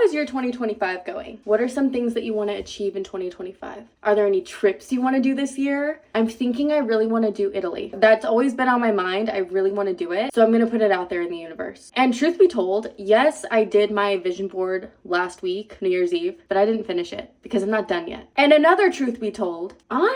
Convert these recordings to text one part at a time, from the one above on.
is your 2025 going? What are some things that you want to achieve in 2025? Are there any trips you want to do this year? I'm thinking I really want to do Italy. That's always been on my mind. I really want to do it. So I'm going to put it out there in the universe. And truth be told, yes, I did my vision board last week, New Year's Eve, but I didn't finish it because I'm not done yet. And another truth be told, I'm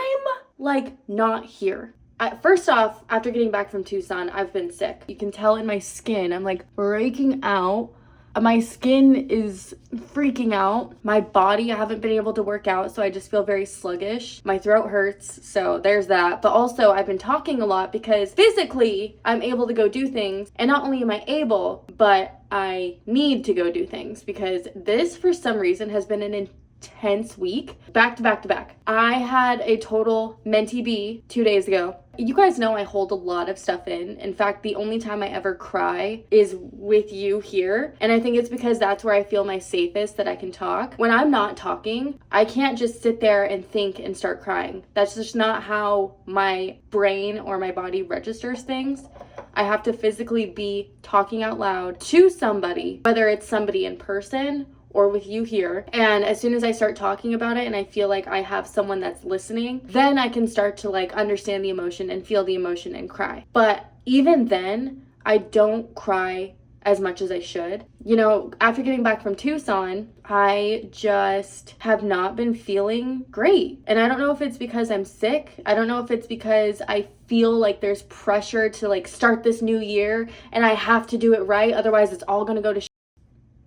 like not here. First off, after getting back from Tucson, I've been sick. You can tell in my skin, I'm like breaking out. My skin is freaking out. My body, I haven't been able to work out, so I just feel very sluggish. My throat hurts, so there's that. But also, I've been talking a lot because physically, I'm able to go do things. And not only am I able, but I need to go do things because this, for some reason, has been an intense week, back to back to back. I had a total mentee B 2 days ago. You guys know I hold a lot of stuff in. In fact, the only time I ever cry is with you here. And I think it's because that's where I feel my safest, that I can talk. When I'm not talking, I can't just sit there and think and start crying. That's just not how my brain or my body registers things. I have to physically be talking out loud to somebody, whether it's somebody in person or with you here. And as soon as I start talking about it and I feel like I have someone that's listening, then I can start to like understand the emotion and feel the emotion and cry. But even then, I don't cry as much as I should. You know, after getting back from Tucson, I just have not been feeling great. And I don't know if it's because I'm sick. I don't know if it's because I feel like there's pressure to like start this new year and I have to do it right. Otherwise, it's all gonna go to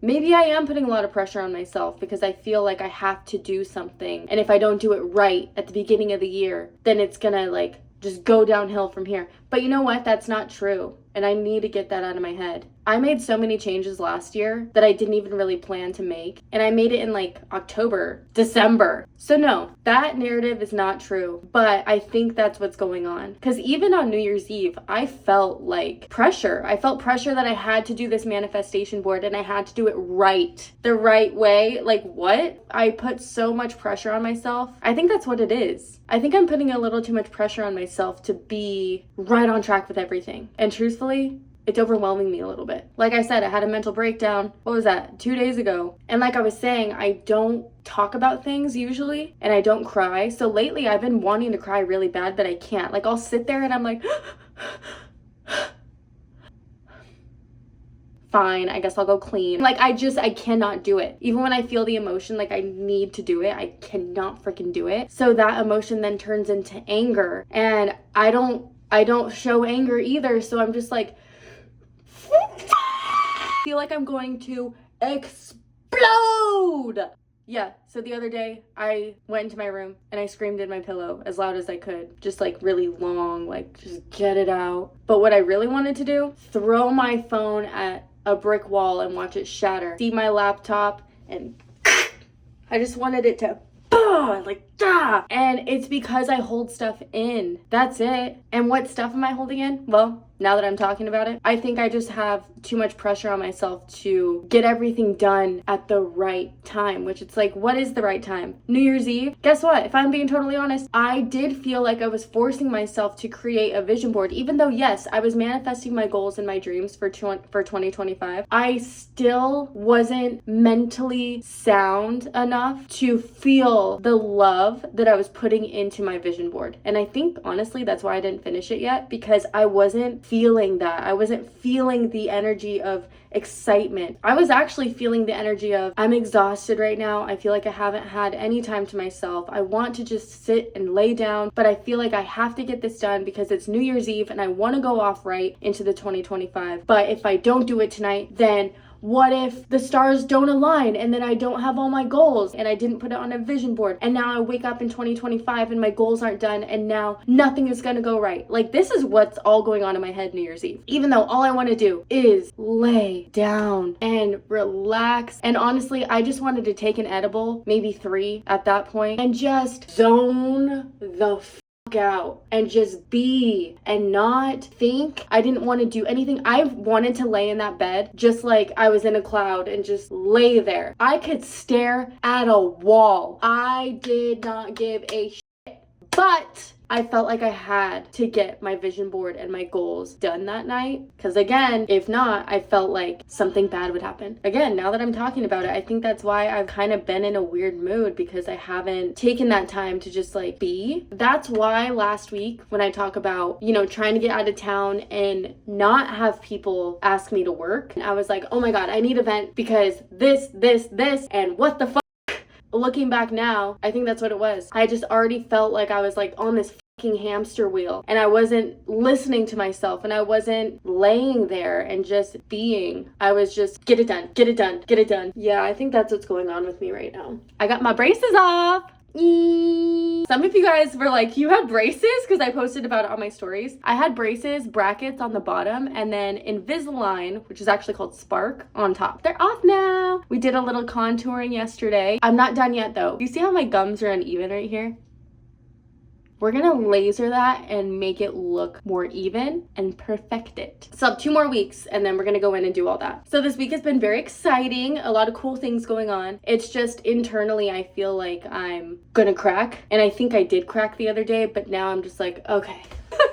Maybe I am putting a lot of pressure on myself because I feel like I have to do something. And if I don't do it right at the beginning of the year, then it's gonna like just go downhill from here. But you know what? That's not true. And I need to get that out of my head. I made so many changes last year that I didn't even really plan to make. And I made it in like October, December. So no, that narrative is not true. But I think that's what's going on. Because even on New Year's Eve, I felt like pressure. I felt pressure that I had to do this manifestation board and I had to do it right. The right way. Like what? I put so much pressure on myself. I think that's what it is. I think I'm putting a little too much pressure on myself to be right on track with everything. And truthfully, it's overwhelming me a little bit. Like I said, I had a mental breakdown. What was that? 2 days ago. And like I was saying, I don't talk about things usually and I don't cry. So lately I've been wanting to cry really bad, but I can't. Like I'll sit there and I'm like, fine, I guess I'll go clean. Like I cannot do it. Even when I feel the emotion, like I need to do it, I cannot freaking do it. So that emotion then turns into anger and I don't show anger either. So I'm just like, I feel like I'm going to explode. Yeah, so the other day I went into my room and I screamed in my pillow as loud as I could. Just like really long, like just get it out. But what I really wanted to do, throw my phone at a brick wall and watch it shatter. See my laptop and I just wanted it to like and it's because I hold stuff in. That's it. And what stuff am I holding in? Well, now that I'm talking about it, I think I just have too much pressure on myself to get everything done at the right time, which it's like, what is the right time? New Year's Eve? Guess what? If I'm being totally honest, I did feel like I was forcing myself to create a vision board. Even though, yes, I was manifesting my goals and my dreams for 2025, I still wasn't mentally sound enough to feel the love that I was putting into my vision board. And I think, honestly, that's why I didn't finish it yet, because I wasn't feeling that. I wasn't feeling the energy of excitement. I was actually feeling the energy of, I'm exhausted right now. I feel like I haven't had any time to myself. I want to just sit and lay down, but I feel like I have to get this done because it's New Year's Eve and I want to go off right into the 2025. But if I don't do it tonight, then what if the stars don't align and then I don't have all my goals and I didn't put it on a vision board and now I wake up in 2025 and my goals aren't done and now nothing is gonna go right. Like this is what's all going on in my head New Year's Eve. Even though all I want to do is lay down and relax. And honestly, I just wanted to take an edible, maybe 3 at that point, and just zone the out and just be and not think. I didn't want to do anything. I wanted to lay in that bed just like I was in a cloud and just lay there. I could stare at a wall. I did not give a shit. But I felt like I had to get my vision board and my goals done that night. Because again, if not, I felt like something bad would happen. Again, now that I'm talking about it, I think that's why I've kind of been in a weird mood, because I haven't taken that time to just like be. That's why last week when I talk about, you know, trying to get out of town and not have people ask me to work, I was like, oh my God, I need a vent because this, and what the fuck? Looking back now, I think that's what it was. I just already felt like I was like on this fucking hamster wheel, and I wasn't listening to myself, and I wasn't laying there and just being. I was just get it done, get it done, get it done. Yeah, I think that's what's going on with me right now. I got my braces off. Some of you guys were like, you had braces? Because I posted about it on my stories. I had braces, brackets on the bottom, and then Invisalign, which is actually called Spark, on top. They're off now. We did a little contouring yesterday. I'm not done yet though. You see how my gums are uneven right here? We're gonna laser that and make it look more even and perfect it. So 2 more weeks and then we're gonna go in and do all that. So this week has been very exciting. A lot of cool things going on. It's just internally I feel like I'm gonna crack. And I think I did crack the other day, but now I'm just like, okay,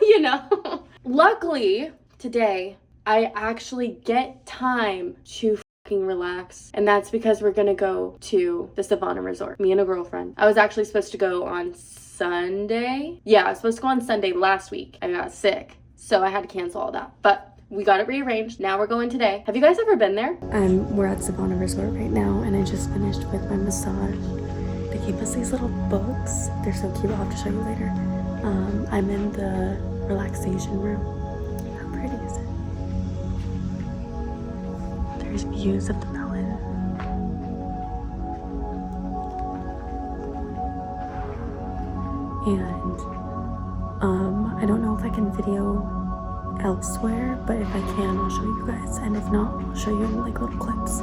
you know? Luckily, today, I actually get time to relax, and that's because we're gonna go to the CIVANA Resort, me and a girlfriend. I was actually supposed to go on Sunday. Yeah, I was supposed to go on Sunday last week. I got sick, so I had to cancel all that, but we got it rearranged. Now we're going today. Have you guys ever been there? We're at CIVANA Resort right now, and I just finished with my massage. They gave us these little books. They're so cute. I'll have to show you later. I'm in the relaxation room. How pretty is it? There's views of the mountain. And I don't know if I can video elsewhere, but if I can, I'll show you guys. And if not, I'll show you in like little clips.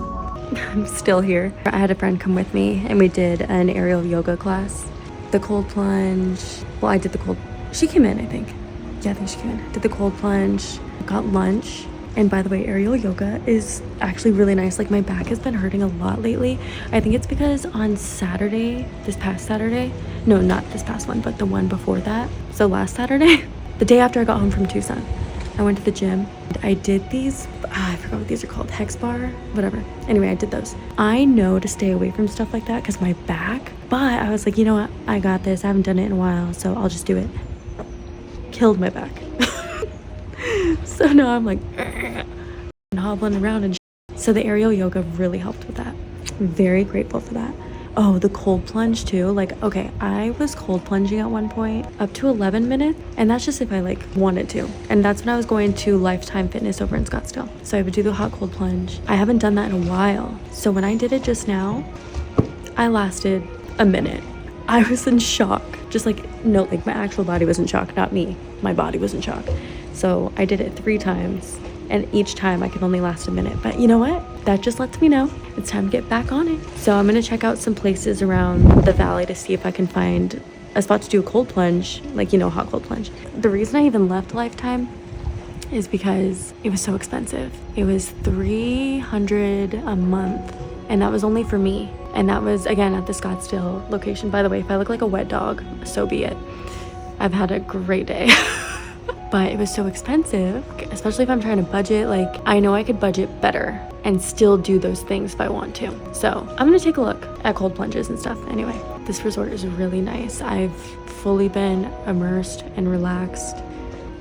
I'm still here. I had a friend come with me and we did an aerial yoga class. The cold plunge. Well, I did the cold. She came in, I think. Yeah, I think she came in. Did the cold plunge. Got lunch. And by the way, aerial yoga is actually really nice. Like my back has been hurting a lot lately. I think it's because on Saturday, this past Saturday, no, not this past one, but the one before that. So last Saturday, the day after I got home from Tucson, I went to the gym. I did these, I forgot what these are called, hex bar, whatever. Anyway, I did those. I know to stay away from stuff like that because my back, but I was like, you know what? I got this. I haven't done it in a while, so I'll just do it. Killed my back. So now I'm like hobbling around and so the aerial yoga really helped with that. I'm very grateful for that. Oh, the cold plunge too. Like, okay, I was cold plunging at one point up to 11 minutes, and that's just if I like wanted to. And that's when I was going to Lifetime Fitness over in Scottsdale. So I would do the hot cold plunge. I haven't done that in a while. So when I did it just now, I lasted a minute. I was in shock. Just like, no, like my actual body was in shock, not me. My body was in shock. So I did it 3 times, and each time I could only last a minute. But you know what? That just lets me know it's time to get back on it. So I'm gonna check out some places around the valley to see if I can find a spot to do a cold plunge, like, you know, hot cold plunge. The reason I even left Lifetime is because it was so expensive. It was $300 a month, and that was only for me. And that was, again, at the Scottsdale location. By the way, if I look like a wet dog, so be it. I've had a great day. But it was so expensive, especially if I'm trying to budget. Like, I know I could budget better and still do those things if I want to. So I'm gonna take a look at cold plunges and stuff. Anyway, this resort is really nice. I've fully been immersed and relaxed.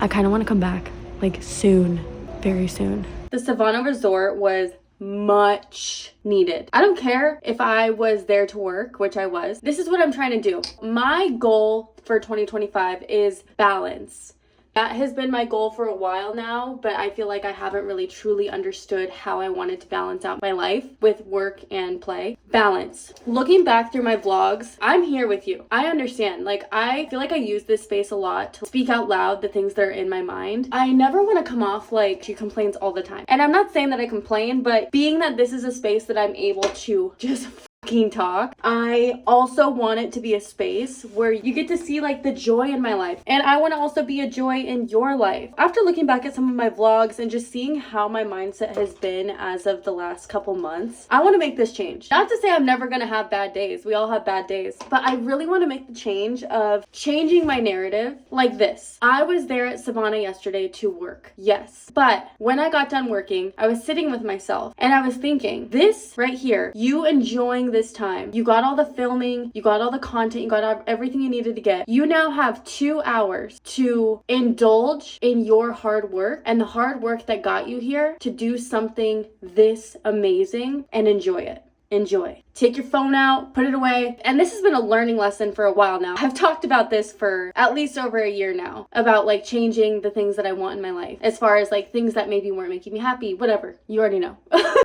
I kind of want to come back, like, soon, very soon. The CIVANA Resort was much needed. I don't care if I was there to work, which I was. This is what I'm trying to do. My goal for 2025 is balance. That has been my goal for a while now, but I feel like I haven't really truly understood how I wanted to balance out my life with work and play. Balance. Looking back through my vlogs, I'm here with you. I understand. Like, I feel like I use this space a lot to speak out loud the things that are in my mind. I never want to come off like she complains all the time. And I'm not saying that I complain, but being that this is a space that I'm able to just talk. I also want it to be a space where you get to see like the joy in my life. And I want to also be a joy in your life. After looking back at some of my vlogs and just seeing how my mindset has been as of the last couple months, I want to make this change. Not to say I'm never going to have bad days. We all have bad days. But I really want to make the change of changing my narrative like this. I was there at CIVANA yesterday to work. Yes. But when I got done working, I was sitting with myself and I was thinking, this right here, you enjoying this time. You got all the filming, you got all the content, you got everything you needed to get. You now have 2 hours to indulge in your hard work and the hard work that got you here to do something this amazing and enjoy it. Enjoy. Take your phone out, put it away. And this has been a learning lesson for a while now. I've talked about this for at least over a year now, about like changing the things that I want in my life, as far as like things that maybe weren't making me happy, whatever. You already know.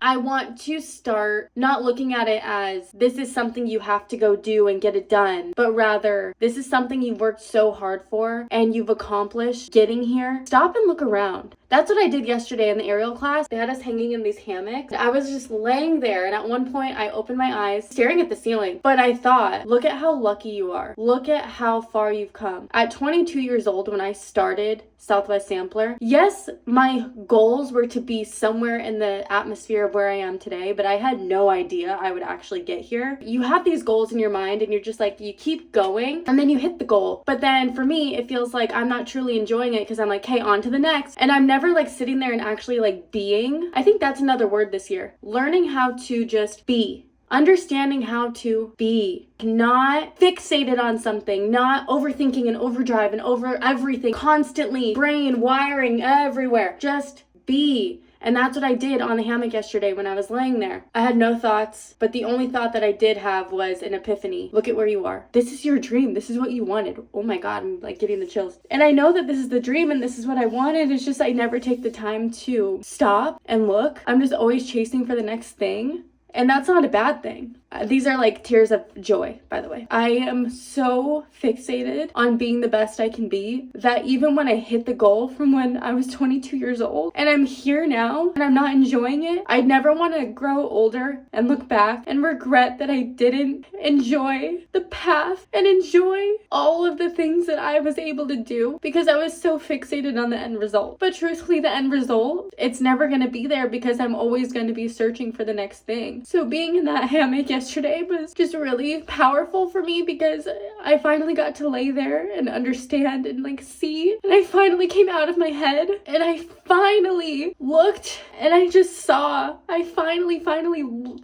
I want to start not looking at it as this is something you have to go do and get it done, but rather this is something you've worked so hard for and you've accomplished getting here. Stop and look around. That's what I did yesterday in the aerial class. They had us hanging in these hammocks. I was just laying there, and at one point I opened my eyes, staring at the ceiling. But I thought, look at how lucky you are. Look at how far you've come. At 22 years old, when I started Southwest Sampler, yes, my goals were to be somewhere in the atmosphere of where I am today, but I had no idea I would actually get here. You have these goals in your mind, and you're just like, you keep going, and then you hit the goal. But then for me, it feels like I'm not truly enjoying it because I'm like, hey, on to the next. And I'm never like sitting there and actually like being. I think that's another word this year. Learning how to just be. Understanding how to be, not fixated on something, not overthinking and overdrive and over everything, constantly brain wiring everywhere. Just be. And that's what I did on the hammock yesterday when I was laying there. I had no thoughts, but the only thought that I did have was an epiphany. Look at where you are. This is your dream. This is what you wanted. Oh my God, I'm like getting the chills. And I know that this is the dream and this is what I wanted. It's just I never take the time to stop and look. I'm just always chasing for the next thing. And that's not a bad thing. These are like tears of joy, by the way. I am so fixated on being the best I can be that even when I hit the goal from when I was 22 years old and I'm here now and I'm not enjoying it, I never want to grow older and look back and regret that I didn't enjoy the path and enjoy all of the things that I was able to do because I was so fixated on the end result. But truthfully, the end result, it's never going to be there because I'm always going to be searching for the next thing. So being in that hammock yesterday was just really powerful for me because I finally got to lay there and understand and like see, and I finally came out of my head and I finally looked and I just saw. I finally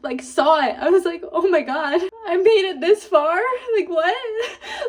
like saw it. I was like, oh my God, I made it this far. Like what?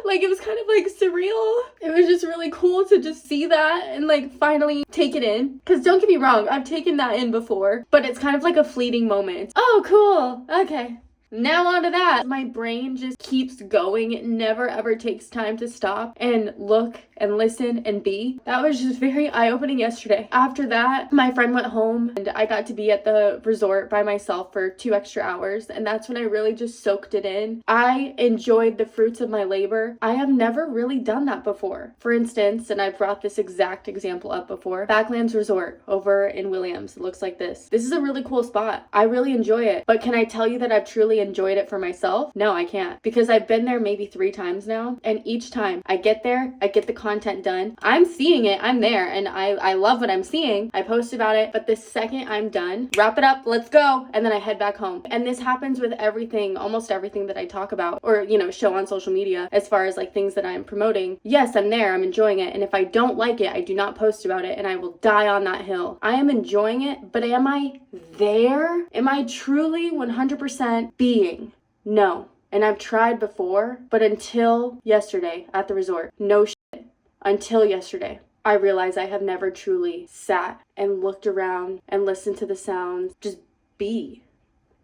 Like it was kind of like surreal. It was just really cool to just see that and like finally take it in. Because don't get me wrong, I've taken that in before, but it's kind of like a fleeting moment. Oh, cool. Okay. Now on to that. My brain just keeps going. It never ever takes time to stop and look and listen and be. That was just very eye-opening yesterday. After that, my friend went home and I got to be at the resort by myself for 2 extra hours, and that's when I really just soaked it in. I enjoyed the fruits of my labor. I have never really done that before. For instance, and I've brought this exact example up before, Backlands Resort over in Williams. It looks like this. This is a really cool spot. I really enjoy it. But can I tell you that I've truly enjoyed it for myself? No, I can't. Because I've been there maybe 3 times now, and each time I get there, I get the content done. I'm seeing it, I'm there, and I love what I'm seeing. I post about it, but the second I'm done, wrap it up, let's go, and then I head back home. And this happens with everything, almost everything that I talk about or, you know, show on social media as far as like things that I'm promoting. Yes, I'm there, I'm enjoying it, and if I don't like it, I do not post about it, and I will die on that hill. I am enjoying it, but am I there? Am I truly 100% being? No. And I've tried before, but until yesterday at the resort, no shit. Until yesterday, I realized I have never truly sat and looked around and listened to the sounds. Just be.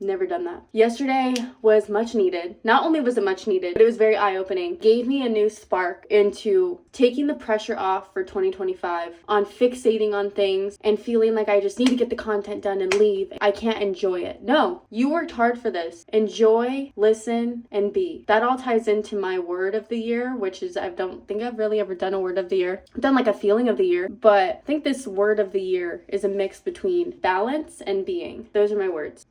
Never done that. Yesterday was much needed. Not only was it much needed, but it was very eye-opening. Gave me a new spark into taking the pressure off for 2025 on fixating on things and feeling like I just need to get the content done and leave. I can't enjoy it. No, you worked hard for this. Enjoy, listen, and be. That all ties into my word of the year, which is I don't think I've really ever done a word of the year. I've done like a feeling of the year, but I think this word of the year is a mix between balance and being. Those are my words.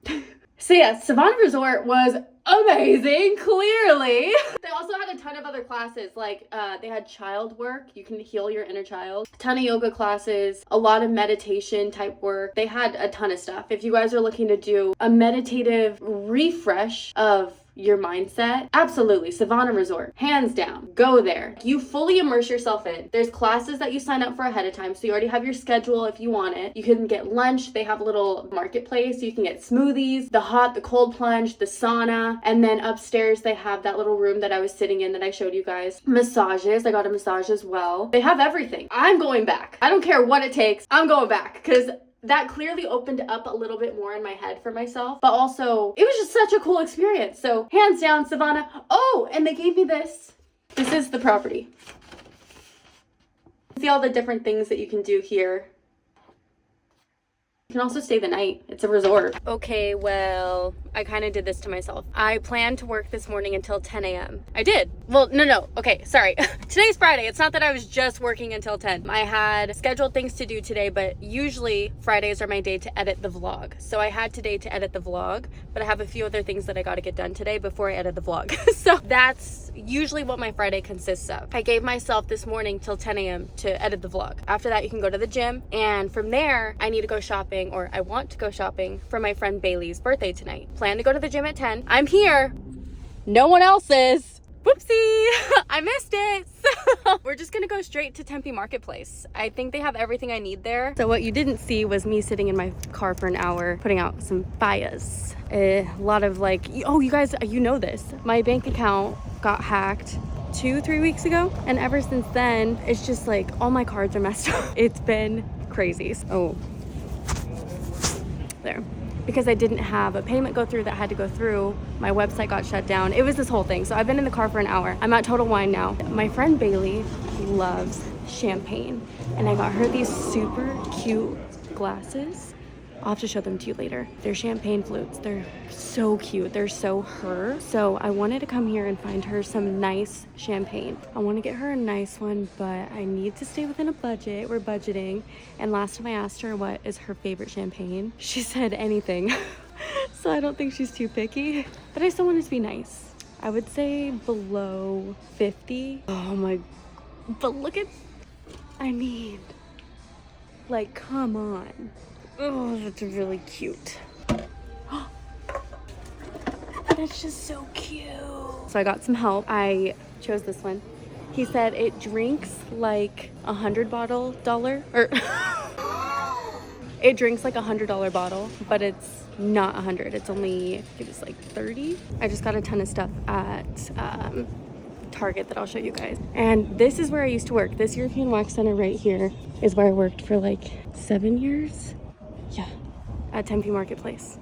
So yeah, CIVANA Resort was amazing, clearly. They also had a ton of other classes, like they had child work, you can heal your inner child, a ton of yoga classes, a lot of meditation type work. They had a ton of stuff. If you guys are looking to do a meditative refresh of your mindset, absolutely, CIVANA Resort, hands down, go there. You fully immerse yourself in. There's classes that you sign up for ahead of time, so you already have your schedule if you want it. You can get lunch. They have a little marketplace. You can get smoothies, the hot, the cold plunge, the sauna, and then upstairs they have that little room that I was sitting in that I showed you guys. Massages. I got a massage as well. They have everything. I'm going back. I don't care what it takes. I'm going back because that clearly opened up a little bit more in my head for myself, but also it was just such a cool experience. So hands down, CIVANA. Oh, and they gave me this. This is the property. See all the different things that you can do here. You can also stay the night. It's a resort. Okay, well, I kind of did this to myself. I planned to work this morning until 10 a.m. I did. Well, no. Okay, sorry. Today's Friday. It's not that I was just working until 10. I had scheduled things to do today, but usually Fridays are my day to edit the vlog. So I had today to edit the vlog, but I have a few other things that I got to get done today before I edit the vlog. So that's usually what my Friday consists of. I gave myself this morning till 10 a.m. to edit the vlog. After that, you can go to the gym. And from there, I need to go shopping, or I want to go shopping for my friend Bailey's birthday tonight. Plan to go to the gym at 10. I'm here. No one else is. Whoopsie, I missed it. So we're just gonna go straight to Tempe Marketplace. I think they have everything I need there. So what you didn't see was me sitting in my car for an hour putting out some fires. A lot of like, oh, you guys, you know this. My bank account got hacked 2-3 weeks ago, and ever since then, it's just like all my cards are messed up. It's been crazy. Oh, there. Because I didn't have a payment go through that had to go through, my website got shut down. It was this whole thing. So I've been in the car for an hour. I'm at Total Wine now. My friend Bailey loves champagne, and I got her these super cute glasses. I'll have to show them to you later. They're champagne flutes. They're so cute. They're so her. So I wanted to come here and find her some nice champagne. I want to get her a nice one, but I need to stay within a budget. We're budgeting. And last time I asked her what is her favorite champagne, she said anything. So I don't think she's too picky, but I still want it to be nice. I would say below 50. Oh my, but look at, I mean, like, come on. Oh, that's really cute. That's just so cute. So I got some help. I chose this one. He said it drinks like $100 or it drinks like $100 bottle, but it's not 100. It's only, I think it's like 30. I just got a ton of stuff at Target that I'll show you guys. And this is where I used to work. This European Wax Center right here is where I worked for like 7 years. Yeah, at Tempe Marketplace.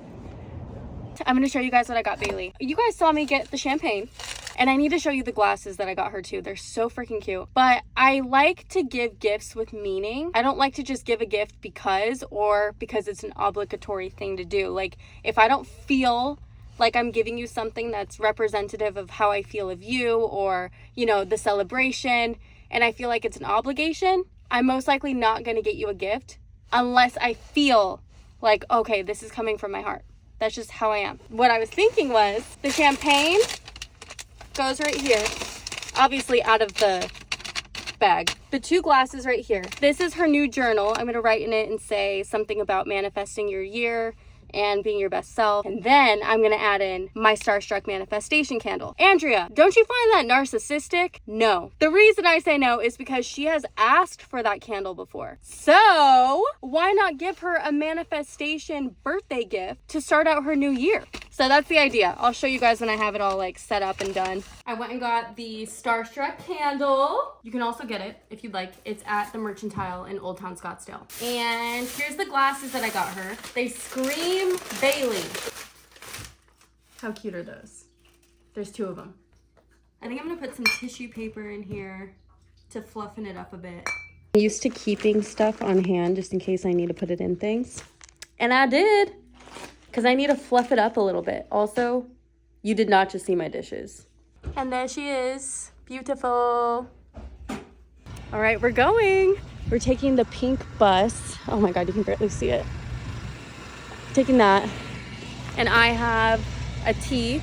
I'm gonna show you guys what I got Bailey. You guys saw me get the champagne, and I need to show you the glasses that I got her too. They're so freaking cute. But I like to give gifts with meaning. I don't like to just give a gift because it's an obligatory thing to do. Like, if I don't feel like I'm giving you something that's representative of how I feel of you, or, you know, the celebration, and I feel like it's an obligation, I'm most likely not gonna get you a gift unless I feel like, okay, this is coming from my heart. That's just how I am. What I was thinking was the champagne goes right here, obviously out of the bag. The 2 glasses right here. This is her new journal. I'm gonna write in it and say something about manifesting your year and being your best self. And then I'm gonna add in my Starstruck manifestation candle. Andrea, don't you find that narcissistic? No. The reason I say no is because she has asked for that candle before. So why not give her a manifestation birthday gift to start out her new year? So that's the idea. I'll show you guys when I have it all like set up and done. I went and got the Starstruck candle. You can also get it if you'd like. It's at the Mercantile in Old Town Scottsdale. And here's the glasses that I got her. They scream Bailey. How cute are those? There's 2 of them. I think I'm gonna put some tissue paper in here to fluffen it up a bit. I'm used to keeping stuff on hand just in case I need to put it in things. And I did, because I need to fluff it up a little bit. Also, you did not just see my dishes. And there she is, beautiful. All right, we're going. We're taking the pink bus. Oh my God, you can barely see it. Taking that. And I have a tea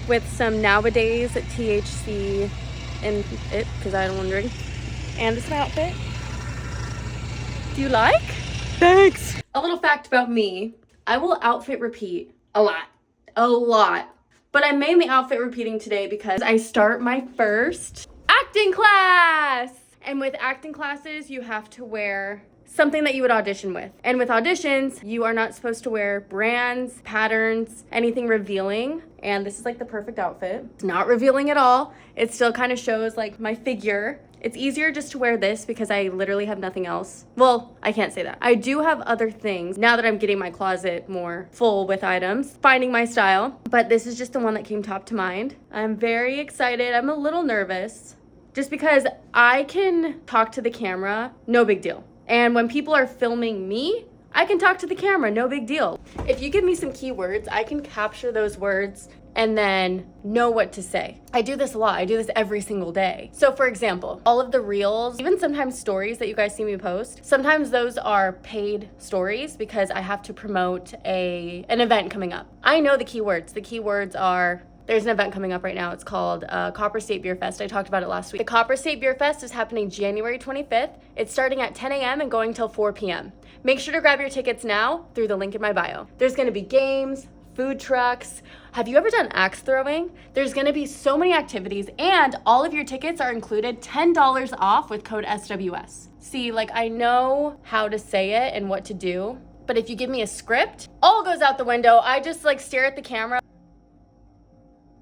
with some nowadays THC in it, because I don't want to drink. And this is my outfit. Do you like? Thanks. A little fact about me. I will outfit repeat a lot. But I'm mainly outfit repeating today because I start my first acting class. And with acting classes, you have to wear something that you would audition with. And with auditions, you are not supposed to wear brands, patterns, anything revealing. And this is like the perfect outfit. It's not revealing at all. It still kind of shows like my figure. It's easier just to wear this because I literally have nothing else. Well, I can't say that. I do have other things now that I'm getting my closet more full with items, finding my style, but this is just the one that came top to mind. I'm very excited. I'm a little nervous just because I can talk to the camera, no big deal. And when people are filming me, I can talk to the camera, no big deal. If you give me some keywords, I can capture those words and then know what to say. I do this a lot. I do this every single day. So for example, all of the reels, even sometimes stories that you guys see me post, sometimes those are paid stories because I have to promote an event coming up. I know the keywords. The keywords are, there's an event coming up right now. It's called Copper State Beer Fest. I talked about it last week. The Copper State Beer Fest is happening January 25th. It's starting at 10 a.m. and going till 4 p.m. Make sure to grab your tickets now through the link in my bio. There's gonna be games, food trucks. Have you ever done axe throwing? There's gonna be so many activities and all of your tickets are included $10 off with code SWS. See, like I know how to say it and what to do, but if you give me a script, all goes out the window. I just like stare at the camera.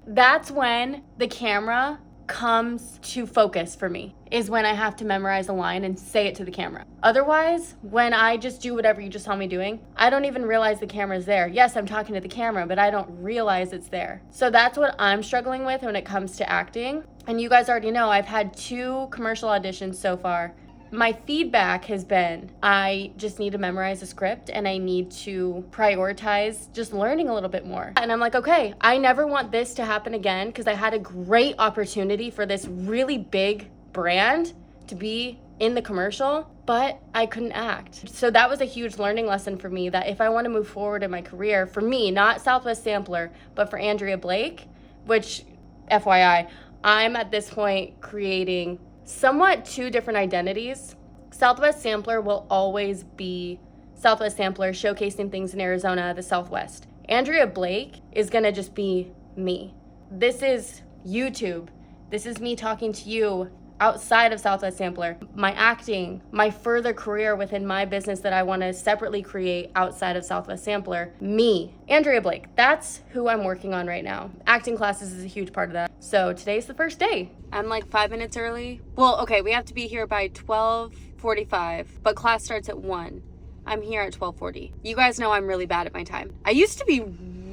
That's when the camera comes to focus for me, is when I have to memorize a line and say it to the camera. Otherwise, when I just do whatever you just saw me doing, I don't even realize the camera's there. Yes, I'm talking to the camera, but I don't realize it's there. So that's what I'm struggling with when it comes to acting. And you guys already know I've had 2 commercial auditions so far. My feedback has been, I just need to memorize a script and I need to prioritize just learning a little bit more. And I'm like, okay, I never want this to happen again because I had a great opportunity for this really big brand to be in the commercial, but I couldn't act. So that was a huge learning lesson for me that if I want to move forward in my career, for me, not Southwest Sampler, but for Andrea Blake, which FYI, I'm at this point creating somewhat 2 different identities. Southwest Sampler will always be Southwest Sampler, showcasing things in Arizona, the Southwest. Andrea Blake is gonna just be me. This is YouTube. This is me talking to you outside of Southwest Sampler. My acting, my further career within my business that I wanna separately create outside of Southwest Sampler. Me, Andrea Blake, that's who I'm working on right now. Acting classes is a huge part of that. So today's the first day. I'm like 5 minutes early. Well, okay, we have to be here by 12:45, but class starts at 1. I'm here at 12:40. You guys know I'm really bad at my time. I used to be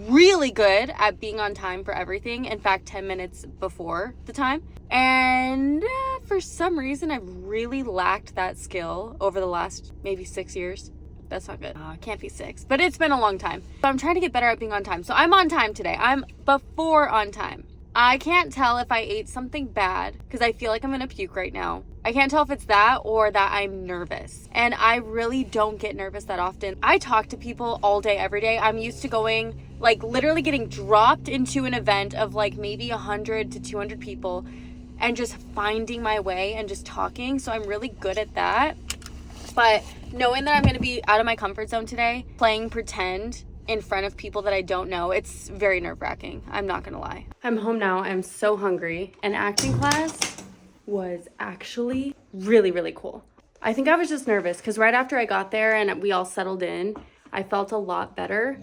really good at being on time for everything. In fact, 10 minutes before the time. And for some reason, I've really lacked that skill over the last maybe 6 years. That's not good. It can't be 6, but it's been a long time. So I'm trying to get better at being on time. So I'm on time today. I'm before on time. I can't tell if I ate something bad because I feel like I'm gonna puke right now. I can't tell if it's that or that I'm nervous. And I really don't get nervous that often. I talk to people all day, every day. I'm used to going, like literally getting dropped into an event of like maybe 100 to 200 people and just finding my way and just talking. So I'm really good at that. But knowing that I'm gonna be out of my comfort zone today, playing pretend in front of people that I don't know, it's very nerve-wracking. I'm not gonna lie. I'm home now. I'm so hungry. And acting class was actually really, really cool. I think I was just nervous because right after I got there and we all settled in, I felt a lot better.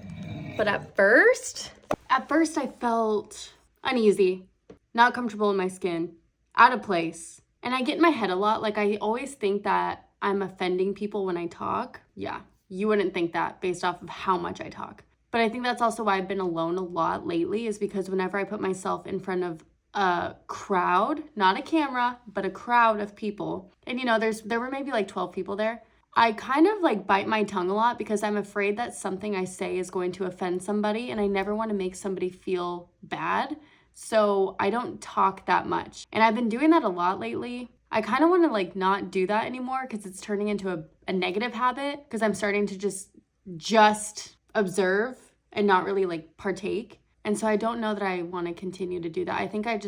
But at first I felt uneasy, not comfortable in my skin, out of place. And I get in my head a lot. Like I always think that I'm offending people when I talk. Yeah. You wouldn't think that based off of how much I talk. But I think that's also why I've been alone a lot lately, is because whenever I put myself in front of a crowd, not a camera, but a crowd of people, and you know, there were maybe like 12 people there, I kind of like bite my tongue a lot because I'm afraid that something I say is going to offend somebody and I never want to make somebody feel bad. So I don't talk that much. And I've been doing that a lot lately. I kind of want to like not do that anymore because it's turning into a negative habit because I'm starting to just observe and not really like partake. And so I don't know that I want to continue to do that. I think I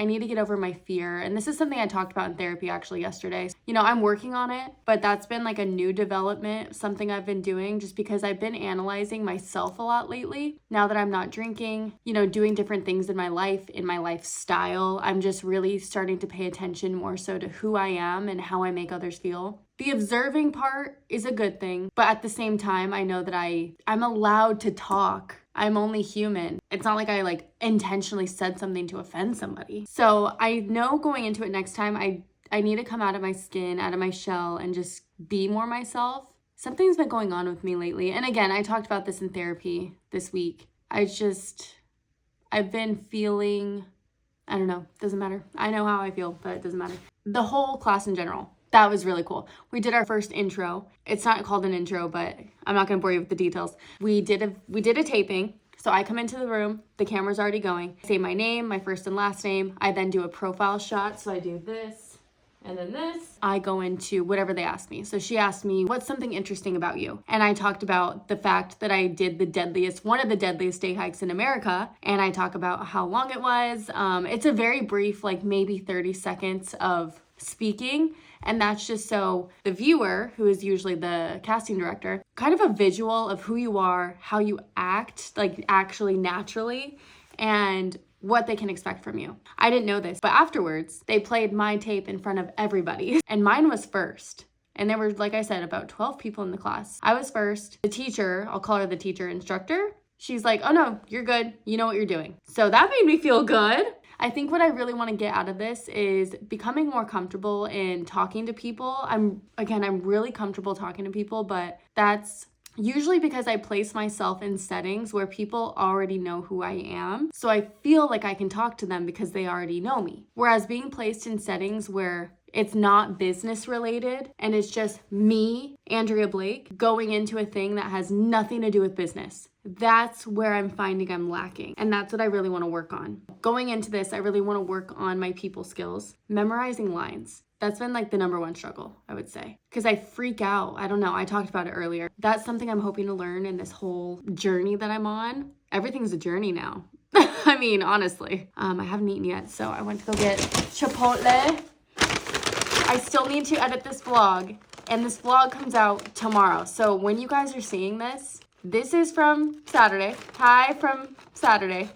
need to get over my fear. And this is something I talked about in therapy actually yesterday. You know, I'm working on it, but that's been like a new development, something I've been doing just because I've been analyzing myself a lot lately. Now that I'm not drinking, you know, doing different things in my lifestyle, I'm just really starting to pay attention more so to who I am and how I make others feel. The observing part is a good thing, but at the same time, I know that I'm allowed to talk. I'm only human. It's not like I like intentionally said something to offend somebody. So I know going into it next time, I need to come out of my skin, out of my shell, and just be more myself. Something's been going on with me lately. And again, I talked about this in therapy this week. I've been feeling, I don't know, doesn't matter. I know how I feel, but it doesn't matter. The whole class in general. That was really cool. We did our first intro. It's not called an intro, but I'm not gonna bore you with the details. We did a taping. So I come into the room, the camera's already going. I say my name, my first and last name. I then do a profile shot. So I do this and then this. I go into whatever they asked me. So she asked me, what's something interesting about you? And I talked about the fact that I did one of the deadliest day hikes in America. And I talk about how long it was. It's a very brief, like maybe 30 seconds of speaking. And that's just so the viewer, who is usually the casting director, kind of a visual of who you are, how you act, like actually naturally, and what they can expect from you. I didn't know this, but afterwards, they played my tape in front of everybody. And mine was first. And there were, like I said, about 12 people in the class. I was first. The teacher, I'll call her the teacher instructor, she's like, oh no, you're good. You know what you're doing. So that made me feel good. I think what I really want to get out of this is becoming more comfortable in talking to people. I'm really comfortable talking to people, but that's usually because I place myself in settings where people already know who I am. So I feel like I can talk to them because they already know me. Whereas being placed in settings where it's not business related and it's just me, Andrea Blake, going into a thing that has nothing to do with business. That's where I'm finding I'm lacking. And that's what I really want to work on. Going into this, I really want to work on my people skills, memorizing lines. That's been like the number one struggle, I would say, because I freak out. I don't know. I talked about it earlier. That's something I'm hoping to learn in this whole journey that I'm on. Everything's a journey now. I mean, honestly, I haven't eaten yet, so I went to go get Chipotle. I still need to edit this vlog, and this vlog comes out tomorrow. So when you guys are seeing this, this is from Saturday. Hi from Saturday.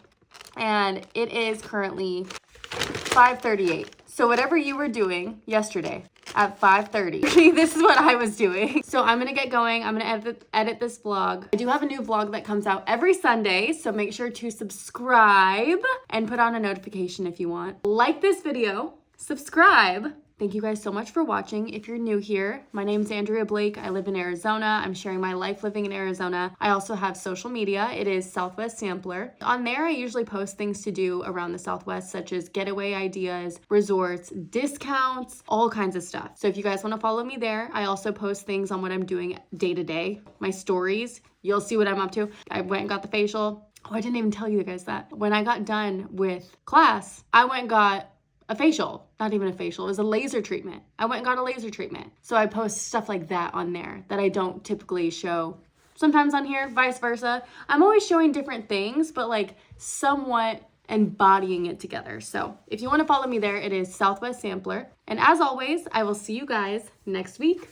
And it is currently 5:38. So whatever you were doing yesterday at 5:30, this is what I was doing. So I'm going to get going. I'm going to edit this vlog. I do have a new vlog that comes out every Sunday. So make sure to subscribe and put on a notification if you want. Like this video, subscribe. Thank you guys so much for watching. If you're new here, my name's Andrea Blake. I live in Arizona. I'm sharing my life living in Arizona. I also have social media. It is Southwest Sampler. On there, I usually post things to do around the Southwest, such as getaway ideas, resorts, discounts, all kinds of stuff. So if you guys want to follow me there, I also post things on what I'm doing day to day, my stories. You'll see what I'm up to. I went and got the facial. Oh, I didn't even tell you guys that. When I got done with class, I went and got a facial, not even a facial, it was a laser treatment. I went and got a laser treatment. So I post stuff like that on there that I don't typically show. Sometimes on here, vice versa. I'm always showing different things, but like somewhat embodying it together. So if you want to follow me there, it is Southwest Sampler. And as always, I will see you guys next week.